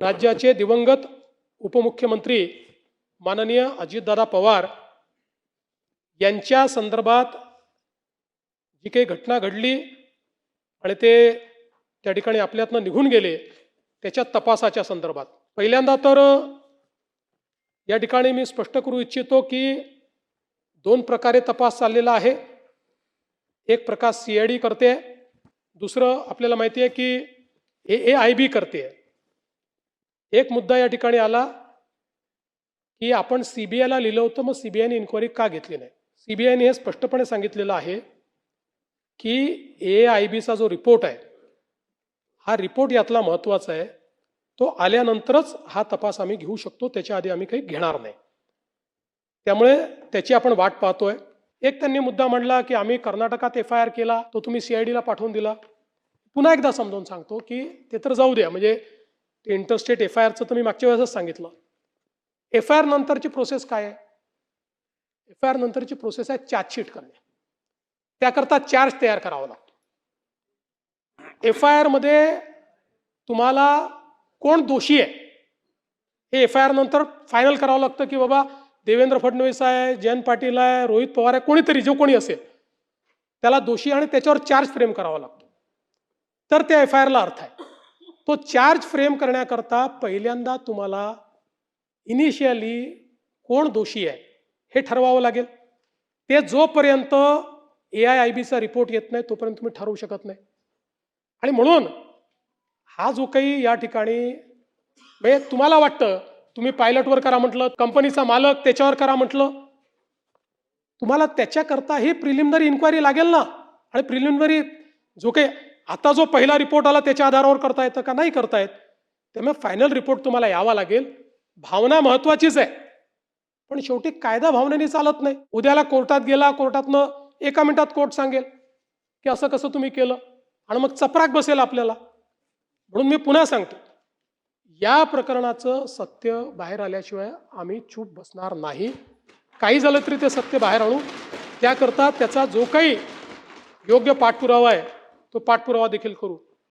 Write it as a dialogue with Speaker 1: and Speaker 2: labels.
Speaker 1: राज्याचे दिवंगत उपमुख्यमंत्री माननीय अजितदादा पवार यांच्या संदर्भात जी काही घटना घडली आणि ते त्या ठिकाणी आपल्यातनं निघून गेले त्याच्या तपासाच्या संदर्भात पहिल्यांदा तर या ठिकाणी मी स्पष्ट करू इच्छितो की दोन प्रकारे तपास चाललेला आहे। एक प्रकार CID करते, दुसरं आपल्याला माहिती आहे की AAIB करते। एक मुद्दा या ठिकाणी आला की आपण CBI ला लिहिलं होतं, मग CBI ने इन्क्वायरी का घेतली नाही। CBI ने हे स्पष्टपणे सांगितलेलं आहे की AAIB चा जो रिपोर्ट आहे हा रिपोर्ट यातला महत्त्वाचा आहे, तो आल्यानंतरच हा तपास आम्ही घेऊ शकतो, त्याच्या आधी आम्ही काही घेणार नाही। त्यामुळे त्याची आपण वाट पाहतोय। एक त्यांनी मुद्दा मांडला की आम्ही कर्नाटकात FIR केला, तो तुम्ही CID ला पाठवून दिला। पुन्हा एकदा समजावून सांगतो की ते तर जाऊ द्या, म्हणजे इंटरस्टेट FIR चं तर मी मागच्या वेळेसच सांगितलं। FIR नंतरची प्रोसेस काय आहे? FIR नंतरची प्रोसेस आहे चार्जशीट करणे। त्याकरता चार्ज तयार करावा लागतो। FIR मध्ये तुम्हाला कोण दोषी आहे हे FIR नंतर फायनल करावं लागतं की बाबा देवेंद्र फडणवीस आहे, जयंत पाटील आहे, रोहित पवार आहे, कोणीतरी जो कोणी असेल त्याला दोषी आणि त्याच्यावर चार्ज फ्रेम करावा लागतो, तर त्या FIR ला अर्थ आहे। तो चार्ज फ्रेम करण्याकरता पहिल्यांदा तुम्हाला इनिशियली कोण दोषी आहे हे ठरवावं लागेल। ते जोपर्यंत AIIB चा रिपोर्ट येत नाही तोपर्यंत तुम्ही ठरवू शकत नाही। आणि म्हणून हा जो काही या ठिकाणी म्हणजे तुम्हाला वाटतं तुम्ही पायलटवर करा म्हटलं, कंपनीचा मालक त्याच्यावर करा म्हटलं, तुम्हाला त्याच्याकरता ही प्रिलिमिनरी इन्क्वायरी लागेल ना। आणि प्रिलिमिनरी जो काही आता जो पहिला रिपोर्ट आला त्याच्या आधारावर करता येतं का? नाही करता येत। त्यामुळे फायनल रिपोर्ट तुम्हाला यावा लागेल। भावना महत्वाचीच आहे, पण शेवटी कायदा भावनेने चालत नाही। उद्याला कोर्टात गेला, कोर्टातनं एका मिनिटात कोर्ट सांगेल की असं कसं तुम्ही केलं, आणि मग चपराक बसेल आपल्याला। म्हणून मी पुन्हा सांगतो, या प्रकरणाचं सत्य बाहेर आल्याशिवाय आम्ही चूप बसणार नाही। काही झालं तरी ते सत्य बाहेर आणू, त्याकरता त्याचा जो काही योग्य पाठपुरावा आहे तो पाठपुरावा देखील करू।